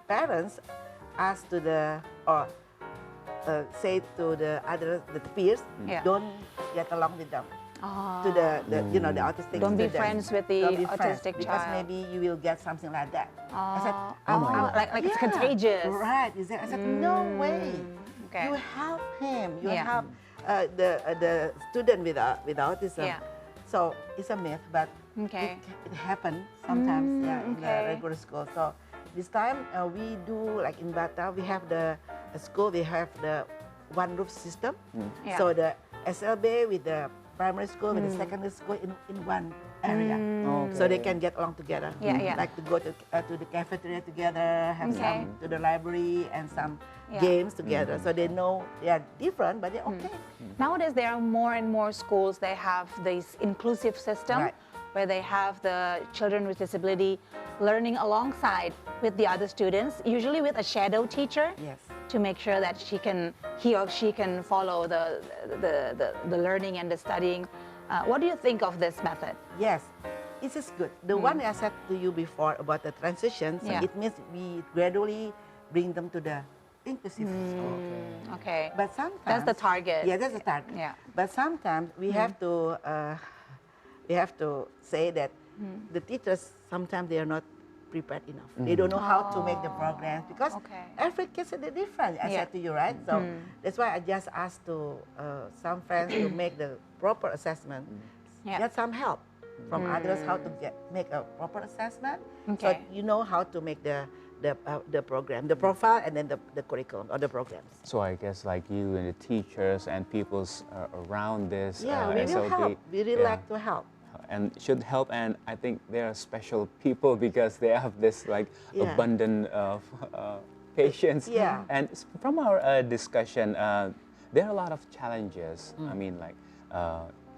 S9: parents ask to say to the peers,
S1: Yeah.
S9: don't get along with them. To the autistic
S1: Don't be
S9: students.
S1: friends with the
S9: Don't be friends,
S1: autistic
S9: because
S1: child.
S9: maybe you will get something like that. I said,
S1: like it's contagious.
S9: Right. I said, no way.
S1: Okay.
S9: You help him. You
S1: Yeah.
S9: help the student with autism.
S1: Yeah.
S9: So it's a myth, but
S1: Okay.
S9: it happens sometimes in
S1: okay.
S9: the regular school. So this time we do, like in Bata, we have the school, we have the one roof system.
S1: Yeah.
S9: So the SLB with the primary school, with the secondary school in one area. So they can get along together.
S1: Yeah, yeah.
S9: Like to go to the cafeteria together, have
S1: Okay.
S9: some to the library and some
S1: Yeah.
S9: games together. So they know they are different, but they're okay.
S1: Nowadays, there are more and more schools, they have this inclusive system
S9: Right.
S1: where they have the children with disability learning alongside with the other students, usually with a shadow teacher.
S9: Yes.
S1: To make sure that he or she can follow the learning and the studying. What do you think of this method?
S9: Yes, it is good. The one I said to you before about the transitions,
S1: Yeah.
S9: it means we gradually bring them to the inclusive school.
S1: Okay.
S9: But sometimes
S1: That's the target.
S9: Yeah, that's the target.
S1: Yeah.
S9: But sometimes we have to say that the teachers sometimes they are not prepared enough. They don't know how to make the programs because
S1: Okay.
S9: every case is different. I
S1: Yeah.
S9: said to you, right? So that's why I just asked to some friends to make the proper assessment.
S1: Yeah.
S9: Get some help from others how to make a proper assessment. So
S1: Okay.
S9: you know how to make the program, the profile, and then the curriculum or the programs.
S2: So I guess like you and the teachers and people's around this
S9: Yeah, we will
S2: SLB,
S9: help. We really
S2: yeah,
S9: like to help.
S2: and should help. And I think they are special people because they have this like
S9: Yeah.
S2: abundant of patience.
S9: Yeah.
S2: And from our discussion, there are a lot of challenges. I mean, like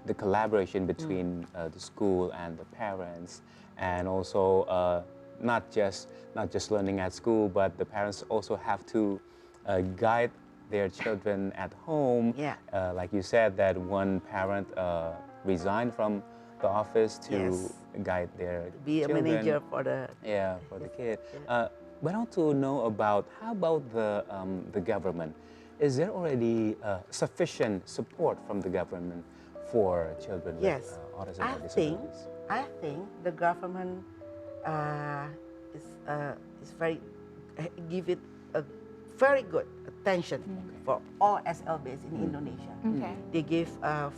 S2: the collaboration between the school and the parents, and also not just learning at school, but the parents also have to guide their children at home.
S9: Yeah.
S2: Like you said, that one parent resign from the office to
S9: Yes.
S2: guide their
S9: Be a
S2: children.
S9: manager for the.
S2: Yeah, for the kid. But I want to know about how about the government? Is there already sufficient support from the government for children
S9: Yes,
S2: with autism
S9: I
S2: or
S9: think
S2: disabilities?
S9: the government is very give it a very good attention for all SLBs in Indonesia.
S1: Okay.
S9: They give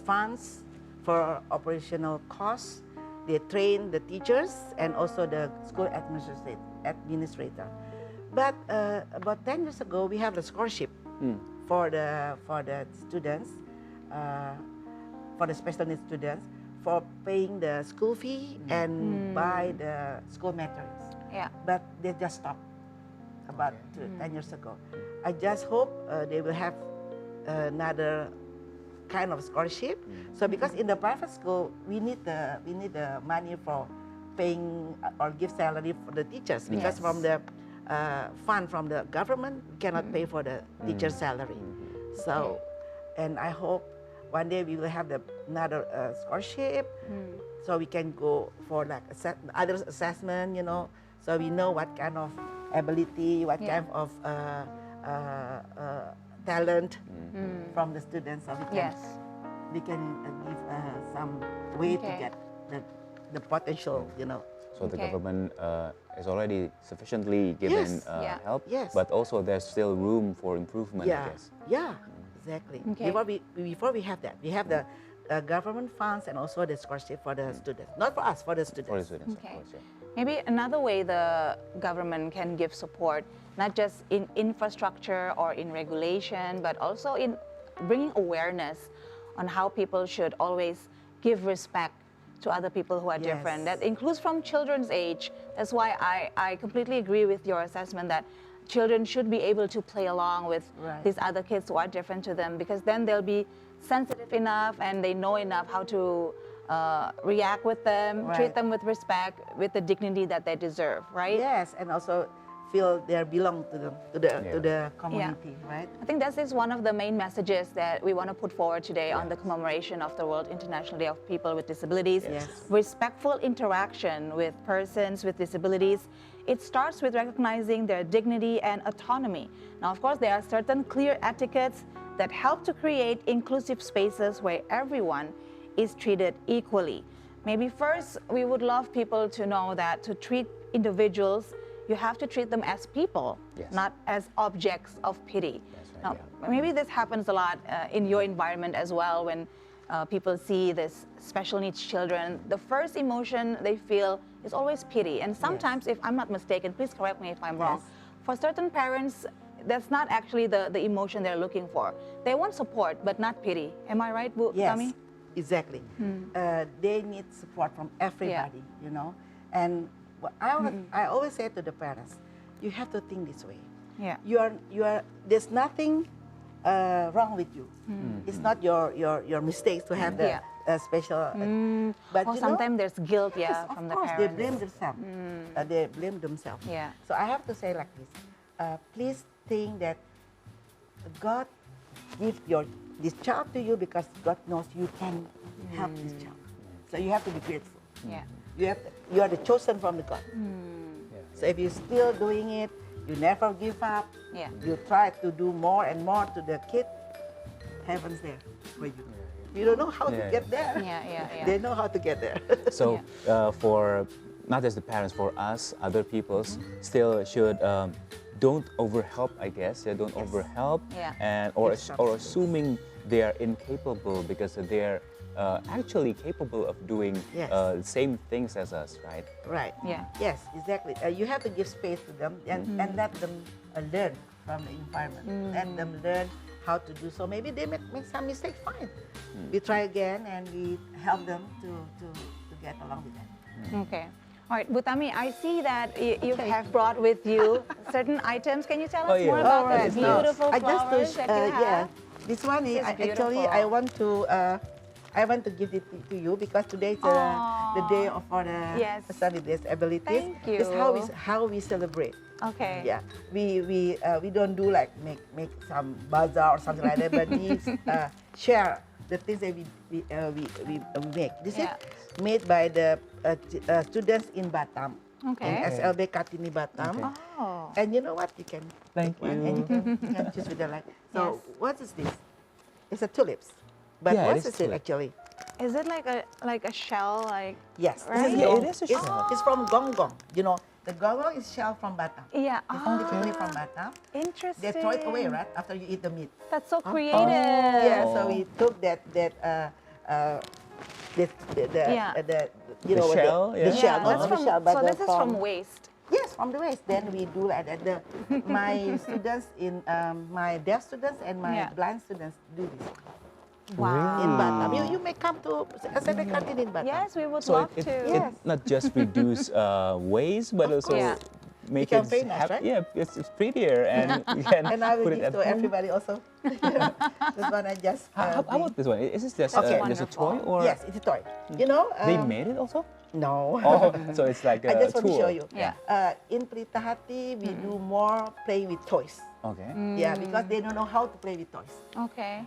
S9: funds for operational costs. They train the teachers and also the school administrator. But about 10 years ago, we have the scholarship for the students, for the special needs students, for paying the school fee and buy the school materials.
S1: Yeah.
S9: But they just stopped about 10 years ago. I just hope they will have another kind of scholarship. So because in the private school, we need the money for paying or give salary for the teachers because from the fund from the government, we cannot pay for the teacher's salary. So, and I hope one day we will have another scholarship, so we can go for like other assessment, so we know what kind of ability, what kind of talent from the students, so we can give some way to get the potential,
S2: So the government is already sufficiently given help, but also there's still room for improvement, I guess.
S9: Yeah, exactly.
S1: Okay.
S9: Before we have that, we have the government funds and also the scholarship for the students, not for us, for the students.
S2: For the students,
S1: Okay.
S2: of course, yeah.
S1: Maybe another way the government can give support, not just in infrastructure or in regulation, but also in bringing awareness on how people should always give respect to other people who are different. That includes from children's age. That's why I completely agree with your assessment that children should be able to play along with these other kids who are different to them, because then they'll be sensitive enough and they know enough how to react with them, treat them with respect, with the dignity that they deserve, right?
S9: Yes, and also feel they belong to the community, right?
S1: I think that is one of the main messages that we want to put forward today on the commemoration of the World International Day of People with Disabilities.
S9: Yes.
S1: Respectful interaction with persons with disabilities. It starts with recognizing their dignity and autonomy. Now, of course, there are certain clear etiquettes that help to create inclusive spaces where everyone is treated equally. Maybe first, we would love people to know that to treat individuals, you have to treat them as people, not as objects of pity. Now, maybe this happens a lot in your environment as well when people see this special needs children. The first emotion they feel is always pity. And sometimes, if I'm not mistaken, please correct me if I'm wrong, for certain parents, that's not actually the emotion they're looking for. They want support, but not pity. Am I right, Bu Tami?
S9: Exactly. They need support from everybody, And I always say to the parents, you have to think this way.
S1: Yeah.
S9: You are. There's nothing wrong with you. It's not your mistakes to have the special. But
S1: sometimes there's guilt,
S9: yes,
S1: from
S9: of
S1: the
S9: course,
S1: parents.
S9: they blame themselves. They blame themselves.
S1: Yeah.
S9: So I have to say like this. Please think that God gives this child to you because God knows you can help this child. So you have to be grateful.
S1: Yeah.
S9: You are the chosen from the God. So if you're still doing it, you never give up.
S1: Yeah.
S9: You try to do more and more to the kid. Heaven's there for you. You don't know how to get there. They know how to get there.
S2: So for not just the parents, for us, other peoples, still should don't overhelp, I guess. Don't overhelp, and or assuming they are incapable because they're actually capable of doing the same things as us, right?
S9: Right.
S1: Yeah.
S9: Yes, exactly. You have to give space to them and let them learn from the environment. Let them learn how to do so. Maybe they make some mistakes, fine. We try again and we help them to get along with that.
S1: Okay. All right, Bu Tami, I see that you have brought with you certain items. Can you tell us more about the beautiful flowers that you have?
S9: This one is
S1: beautiful.
S9: actually I want to give it to you because today is the day for the person with disabilities.
S1: Thank you.
S9: This is how we celebrate.
S1: Okay.
S9: Yeah, we don't do like make some bazaar or something like that, but we share the things that we make. This
S1: Yeah.
S9: is made by the students in Batam.
S1: Okay.
S9: In SLB Kartini Batam.
S1: Oh.
S9: And you know what? You can
S2: Thank
S9: take one and
S2: you.
S9: you can choose with the light. So
S1: Yes.
S9: what is this? It's a tulips. But
S2: Yeah, it
S9: what
S2: is
S9: is it
S2: tulip.
S9: actually?
S1: Is it like a shell? Like
S9: Yes.
S1: Right?
S9: This is
S2: Yeah,
S9: gong.
S2: it is a
S9: It's-
S2: shell.
S9: It's from gonggong. You know, the gonggong is shell from Batam.
S1: yeah.
S9: It's
S1: Ah,
S9: literally from Batam.
S1: interesting.
S9: They throw it away, right? After you eat the meat.
S1: That's so creative.
S9: Yeah, so we took the
S1: Yeah.
S9: you
S2: The
S9: know
S2: shell,
S9: the
S2: yeah.
S9: shell, not
S1: that's
S9: the
S1: from,
S9: shell, but
S1: so
S9: the
S1: this is from waste.
S9: Yes, from the waste. Then we do like that. My students in my deaf students and my
S1: Yeah.
S9: blind students do this
S1: Wow.
S9: in Batam. You may come to SLB Kartini in Batam.
S1: Yes, we would
S2: So
S1: love
S2: it,
S1: to.
S9: Yes.
S2: not just reduce waste, but also
S1: Yeah.
S2: make
S9: Become
S2: it
S9: very nice, right?
S2: Yeah, it's prettier, and you can
S9: And I will
S2: put it
S9: give
S2: at
S9: to
S2: home.
S9: everybody also. This one I just.
S2: How
S9: bring.
S2: about this one? Is this just,
S9: Okay.
S2: just a toy,
S1: Wonderful.
S2: or
S9: Yes, it's a toy. You know.
S2: they made it also?
S9: No.
S2: Oh, so it's like a
S9: I just want to
S2: tool.
S9: show you.
S1: Yeah.
S9: In Pelita Hati, we do more play with toys.
S2: Okay.
S9: Yeah, because they don't know how to play with toys.
S1: Okay.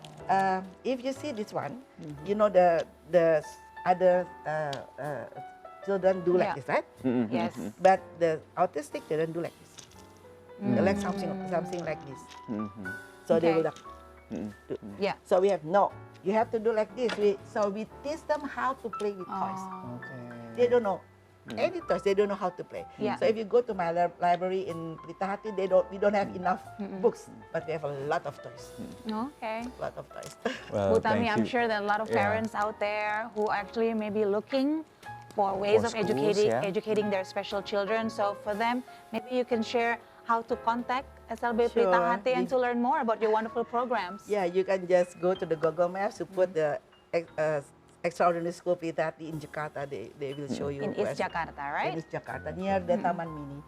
S9: If you see this one, you know the other children do like
S1: Yeah.
S9: this, right?
S1: Yes.
S9: But the autistic children do like this. They like something like this. So they
S1: Okay.
S9: will like.
S1: Yeah.
S9: So we have no. You have to do like this. So we teach them how to play with toys.
S1: Oh.
S2: Okay.
S9: They don't know any toys. They don't know how to play.
S1: Yeah.
S9: So if you go to my library in Pelita Hati, we don't have enough books, but we have a lot of toys.
S1: Okay.
S9: A lot of toys.
S2: Well,
S1: Butami,
S2: thank
S1: I'm
S2: you.
S1: sure there are a lot of
S2: Yeah.
S1: parents out there who actually may be looking for ways
S2: For
S1: of
S2: schools, yeah.
S1: educating their special children. So for them, maybe you can share how to contact SLB
S9: Sure.
S1: Pelita Hati and
S9: We-
S1: to learn more about your wonderful programs.
S9: Yeah, you can just go to the Google Maps to put the Extraordinary School Pelita Hati in Jakarta. They will show you.
S1: In East
S9: where-
S1: Jakarta,
S9: In
S1: right?
S9: East Jakarta, near the Taman Mini.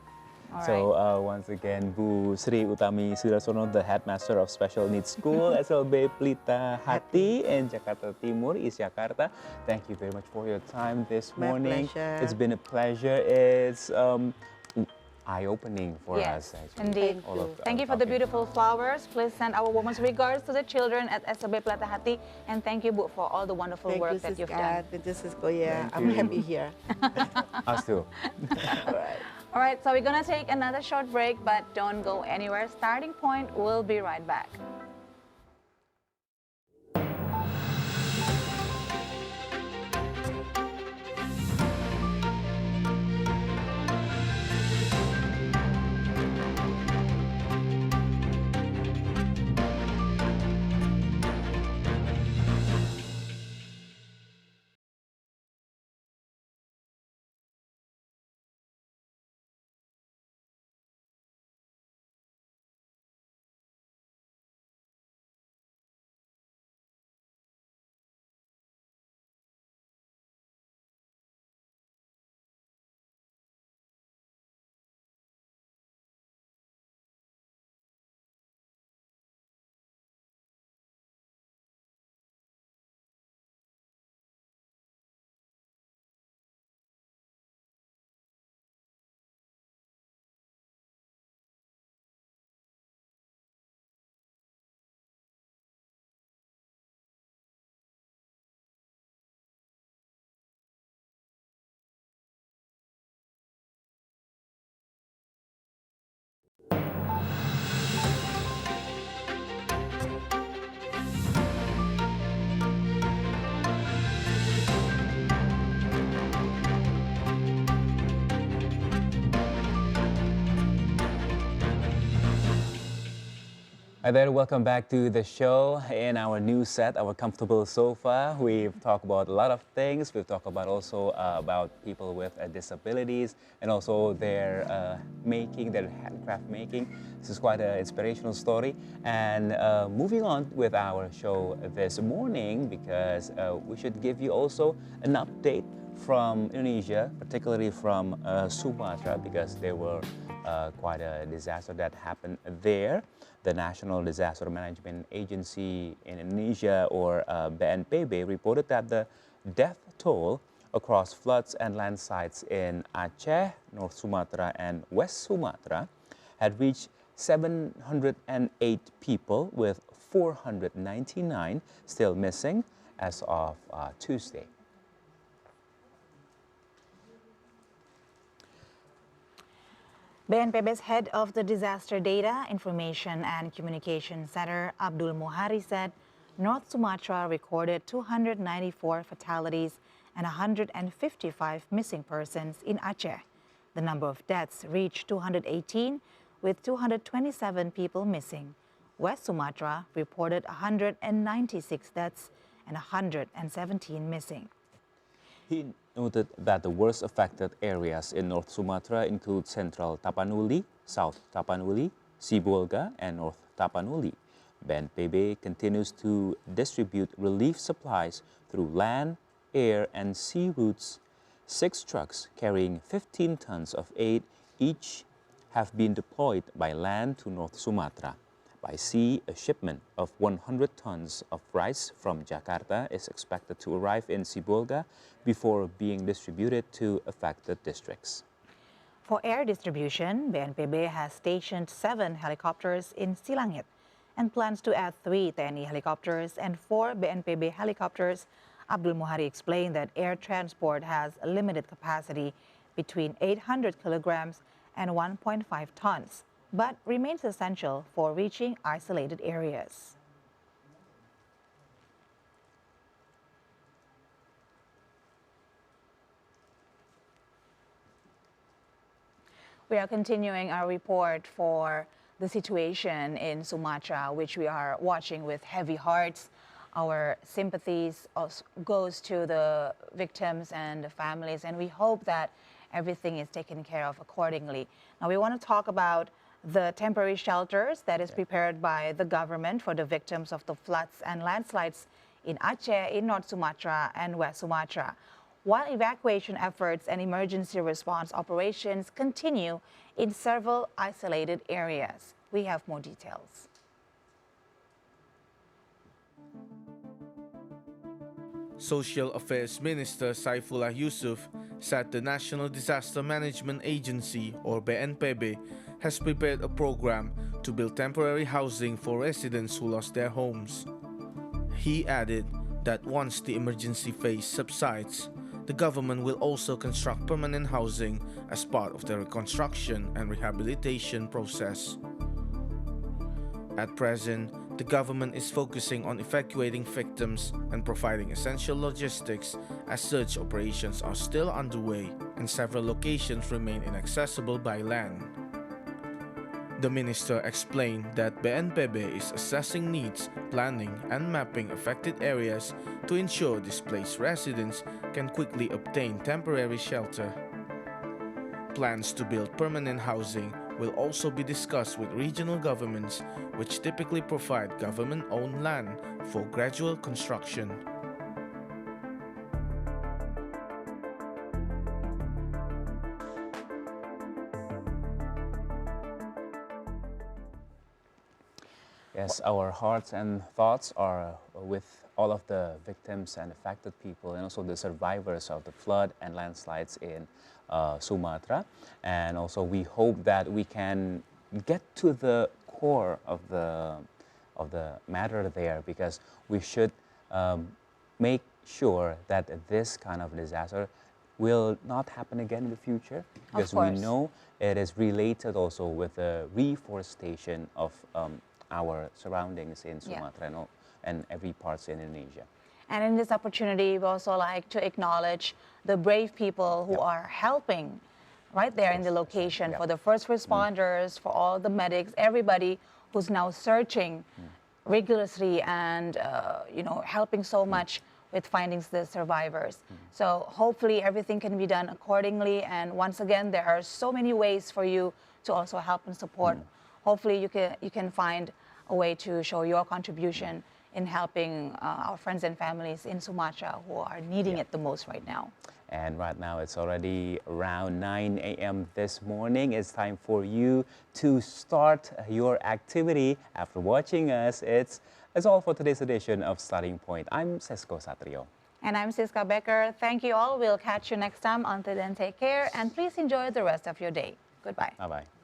S1: All right.
S2: So once again, Bu Sri Utami Sudarsono, the headmaster of Special Needs School, SLB Pelita Hati in Jakarta Timur, East Jakarta. Thank you very much for your time this
S9: My
S2: morning.
S9: pleasure.
S2: It's been a pleasure. It's eye-opening for
S1: Yes,
S2: us, actually.
S1: indeed.
S2: All of
S1: Thank
S2: our
S1: you for the
S2: talking.
S1: beautiful flowers. Please send our warmest regards to the children at SLB Pelita Hati. And thank you, Bu, for all the wonderful
S9: Thank
S1: work
S9: you,
S1: that you've
S9: Siska.
S1: done.
S9: Thank you, Cisco. Yeah,
S2: Thank
S9: I'm
S2: you.
S9: happy here.
S2: Us too.
S9: All right.
S1: All right, so we're going to take another short break, but don't go anywhere. Starting Point will be right back.
S2: Hi there, welcome back to the show. In our new set, our comfortable sofa, we've talked about a lot of things. We've talked about also about people with disabilities and also their making, their handcraft making. This is quite an inspirational story. And moving on with our show this morning, because we should give you also an update from Indonesia, particularly from Sumatra, because there were quite a disaster that happened there. The National Disaster Management Agency in Indonesia, or BNPB, reported that the death toll across floods and landslides in Aceh, North Sumatra, and West Sumatra had reached 708 people, with 499 still missing as of Tuesday.
S1: BNPB's head of the Disaster Data, Information and Communication Center, Abdul Muhari, said North Sumatra recorded 294 fatalities and 155 missing persons in Aceh. The number of deaths reached 218, with 227 people missing. West Sumatra reported 196 deaths and 117 missing.
S2: He noted that the worst affected areas in North Sumatra include Central Tapanuli, South Tapanuli, Sibolga, and North Tapanuli. BNPB continues to distribute relief supplies through land, air, and sea routes. 6 trucks carrying 15 tons of aid each have been deployed by land to North Sumatra. By sea, a shipment of 100 tons of rice from Jakarta is expected to arrive in Sibolga before being distributed to affected districts.
S1: For air distribution, BNPB has stationed 7 helicopters in Silangit and plans to add 3 TNI helicopters and 4 BNPB helicopters. Abdul Muhari explained that air transport has a limited capacity between 800 kilograms and 1.5 tons, but remains essential for reaching isolated areas. We are continuing our report for the situation in Sumatra, which we are watching with heavy hearts. Our sympathies goes to the victims and the families, and we hope that everything is taken care of accordingly. Now we want to talk about the temporary shelters that is prepared by the government for the victims of the floods and landslides in Aceh, in North Sumatra and West Sumatra. While evacuation efforts and emergency response operations continue in several isolated areas. We have more details.
S10: Social Affairs Minister Saifullah Yusuf said the National Disaster Management Agency, or BNPB, has prepared a program to build temporary housing for residents who lost their homes. He added that once the emergency phase subsides, the government will also construct permanent housing as part of the reconstruction and rehabilitation process. At present, the government is focusing on evacuating victims and providing essential logistics as search operations are still underway and several locations remain inaccessible by land. The minister explained that BNPB is assessing needs, planning, and mapping affected areas to ensure displaced residents can quickly obtain temporary shelter. Plans to build permanent housing will also be discussed with regional governments, which typically provide government-owned land for gradual construction.
S2: Yes, our hearts and thoughts are with all of the victims and affected people, and also the survivors of the flood and landslides in Sumatra. And also we hope that we can get to the core of the matter there, because we should make sure that this kind of disaster will not happen again in the future, because we know it is related also with the reforestation of our surroundings in Sumatra and every parts in Indonesia.
S1: And in this opportunity, we also like to acknowledge the brave people who are helping right there in the location, for the first responders, for all the medics, everybody who's now searching rigorously and helping so much with finding the survivors. So hopefully everything can be done accordingly. And once again, there are so many ways for you to also help and support. Hopefully you can find a way to show your contribution in helping our friends and families in Sumatra who are needing it the most right now.
S2: And right now it's already around 9 a.m. this morning. It's time for you to start your activity after watching us. It's all for today's edition of Starting Point. I'm Sesko Satrio.
S1: And I'm Siska Becker. Thank you all. We'll catch you next time. Until then, take care and please enjoy the rest of your day. Goodbye.
S2: Bye-bye.